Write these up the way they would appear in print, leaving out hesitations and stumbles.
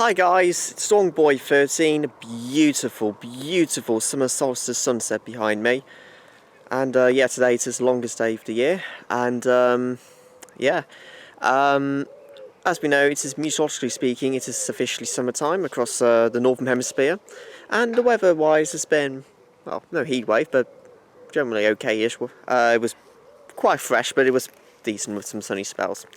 Hi guys, it's Stormboy 13, beautiful, beautiful summer solstice sunset behind me. And yeah, today it is the longest day of the year. And yeah, as we know, it is meteorologically speaking, it is officially summertime across the Northern Hemisphere. And the weather-wise has been, well, no heat wave, but generally okay-ish. It was quite fresh, but it was decent with some sunny spells.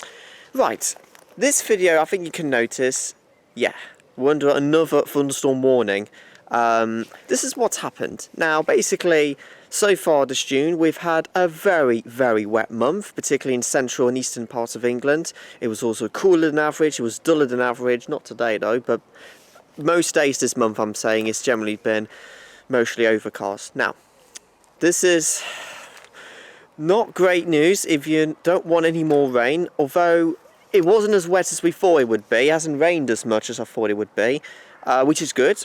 Right, this video, I think you can notice, yeah, we're under another thunderstorm warning. This is what's happened. Now, basically, so far this June, we've had a very, very wet month, particularly in central and eastern parts of England. It was also cooler than average, it was duller than average, not today though, but most days this month, I'm saying, it's generally been mostly overcast. Now, this is not great news if you don't want any more rain, although it wasn't as wet as we thought it would be. It hasn't rained as much as I thought it would be, which is good.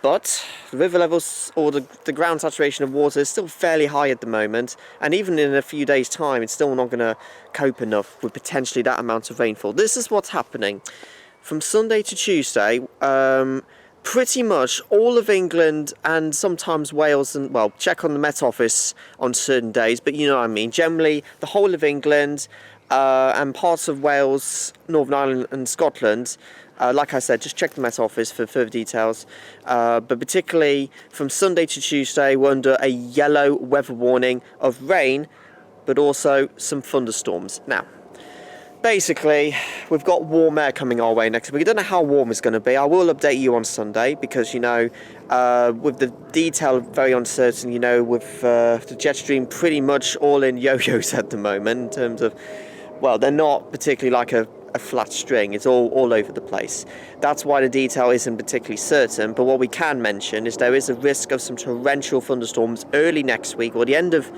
But the river levels, or the ground saturation of water, is still fairly high at the moment. And even in a few days' time, it's still not going to cope enough with potentially that amount of rainfall. This is what's happening. From Sunday to Tuesday, pretty much all of England and sometimes Wales, and well, check on the Met Office on certain days, but you know what I mean. Generally, the whole of England and parts of Wales, Northern Ireland and Scotland, like I said, just check the Met Office for further details. But particularly from Sunday to Tuesday, we're under a yellow weather warning of rain, but also some thunderstorms. Now, basically, we've got warm air coming our way next week. I don't know how warm it's going to be. I will update you on Sunday because, you know, with the detail very uncertain, you know, with the jet stream pretty much all in yo-yos at the moment in terms of, well, they're not particularly like a flat string. It's all over the place. That's why the detail isn't particularly certain, but what we can mention is there is a risk of some torrential thunderstorms early next week or the end of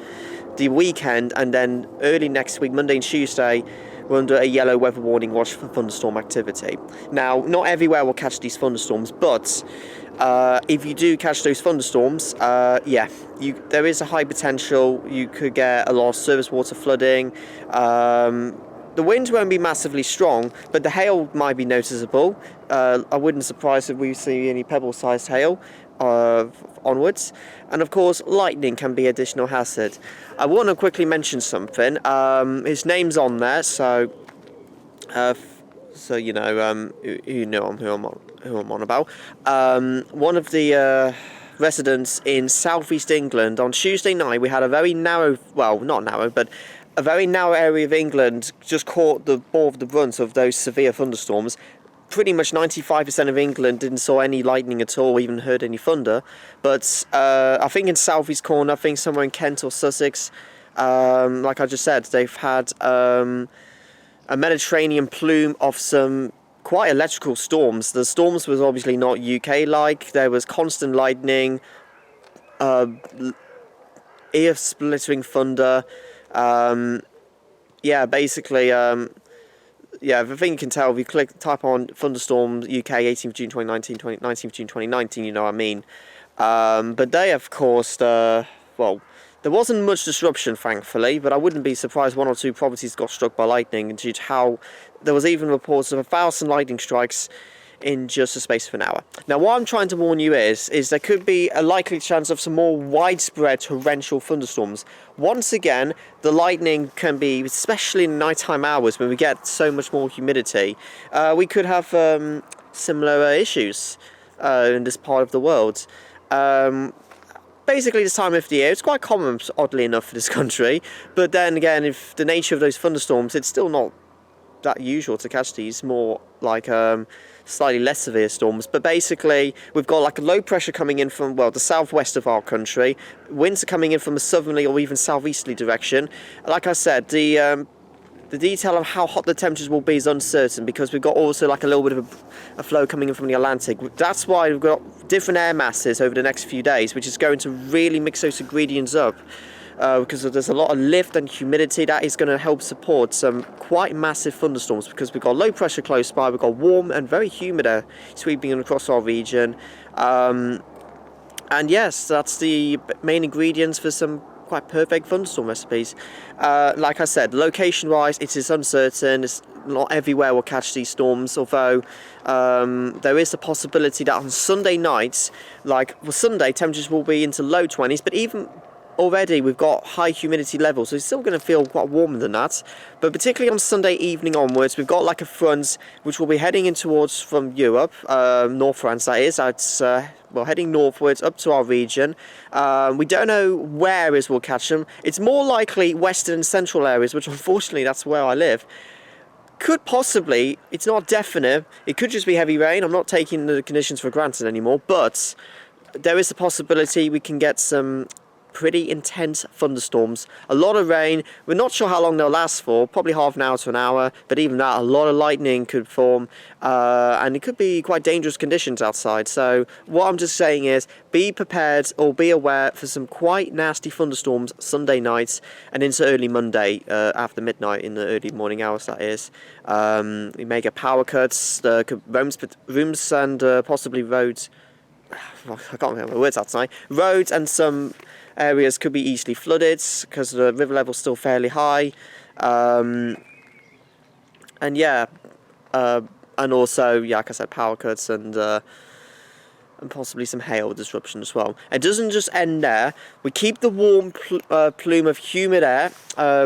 the weekend, and then early next week, Monday and Tuesday, we're under a yellow weather warning watch for thunderstorm activity. Now, not everywhere will catch these thunderstorms, but if you do catch those thunderstorms, yeah, there is a high potential. You could get a lot of surface water flooding. The winds won't be massively strong, but the hail might be noticeable. I wouldn't be surprised if we see any pebble-sized hail onwards. And of course, lightning can be additional hazard. I want to quickly mention something. His name's on there, so you know, you know who I'm on about. One of the residents in southeast England, on Tuesday night, we had a very narrow, well, not narrow, but a very narrow area of England just caught more of the brunt of those severe thunderstorms. Pretty much 95% of England didn't saw any lightning at all, even heard any thunder. But I think in southeast corner, I think somewhere in Kent or Sussex, like I just said, they've had a Mediterranean plume of some quite electrical storms. The storms was obviously not UK-like. There was constant lightning, ear-splitting thunder. Yeah, basically, yeah, the thing you can tell if you type on Thunderstorm UK 18th June 2019, 19th June 2019, you know what I mean. But they, of course, well, there wasn't much disruption, thankfully, but I wouldn't be surprised one or two properties got struck by lightning due to how there was even reports of 1,000 lightning strikes in just a space of an hour. Now, what I'm trying to warn you is there could be a likely chance of some more widespread torrential thunderstorms. Once again, the lightning can be, especially in nighttime hours when we get so much more humidity, we could have similar issues in this part of the world. Basically, this time of the year, it's quite common, oddly enough, for this country. But then again, if the nature of those thunderstorms, it's still not that usual to catch these, more like slightly less severe storms. But basically, we've got like a low pressure coming in from, well, the southwest of our country. Winds are coming in from a southerly or even southeasterly direction. Like I said, the detail of how hot the temperatures will be is uncertain because we've got also like a little bit of a flow coming in from the Atlantic. That's why we've got different air masses over the next few days, which is going to really mix those ingredients up. Because there's a lot of lift and humidity that is going to help support some quite massive thunderstorms because we've got low pressure close by, we've got warm and very humid air sweeping across our region. And yes, that's the main ingredients for some quite perfect thunderstorm recipes. Like I said, location-wise, it is uncertain. It's not everywhere will catch these storms, although there is a possibility that on Sunday nights, like for Sunday, temperatures will be into low 20s, but even already we've got high humidity levels, so it's still going to feel quite warmer than that. But particularly on Sunday evening onwards, we've got like a front which will be heading in towards from Europe, North France that is. It's well, heading northwards up to our region. We don't know where areas will catch them. It's more likely western and central areas, which unfortunately that's where I live. Could possibly, it's not definite, it could just be heavy rain. I'm not taking the conditions for granted anymore, but there is a possibility we can get some pretty intense thunderstorms, a lot of rain. We're not sure how long they'll last for, probably half an hour to an hour, but even that, a lot of lightning could form, and it could be quite dangerous conditions outside. So what I'm just saying is, be prepared or be aware for some quite nasty thunderstorms Sunday nights and into early Monday after midnight in the early morning hours, that is. We may get power cuts, rooms and possibly roads. I can't remember the words out tonight. Roads and some areas could be easily flooded because the river level's still fairly high. And yeah, and also, yeah, like I said, power cuts and possibly some hail disruption as well. It doesn't just end there. We keep the warm plume of humid air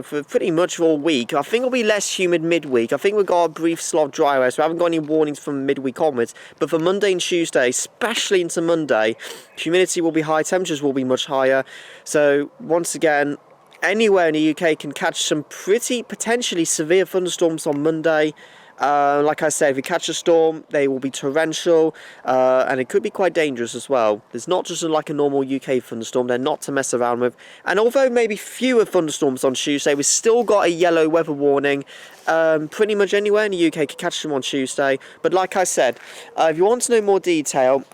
for pretty much all week. I think it'll be less humid midweek. I think we've got a brief slot of dry air, so we haven't got any warnings from midweek onwards. But for Monday and Tuesday, especially into Monday, humidity will be high, temperatures will be much higher. So once again, anywhere in the UK can catch some pretty potentially severe thunderstorms on Monday. Like I said, if you catch a storm, they will be torrential, and it could be quite dangerous as well. It's not just like a normal UK thunderstorm, they're not to mess around with. And although maybe fewer thunderstorms on Tuesday, we've still got a yellow weather warning. Pretty much anywhere in the UK can catch them on Tuesday. But like I said, if you want to know more detail,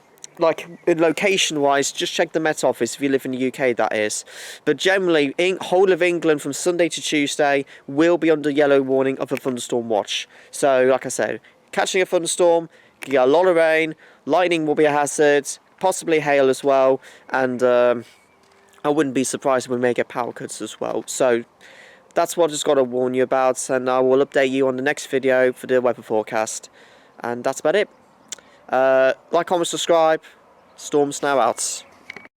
like location-wise, just check the Met Office if you live in the UK, that is. But generally, whole of England from Sunday to Tuesday will be under yellow warning of a thunderstorm watch. So, like I said, catching a thunderstorm, you can get a lot of rain, lightning will be a hazard, possibly hail as well, and I wouldn't be surprised if we may get power cuts as well. So, that's what I just got to warn you about, and I will update you on the next video for the weather forecast. And that's about it. Like, comment, subscribe. Storm Snow out.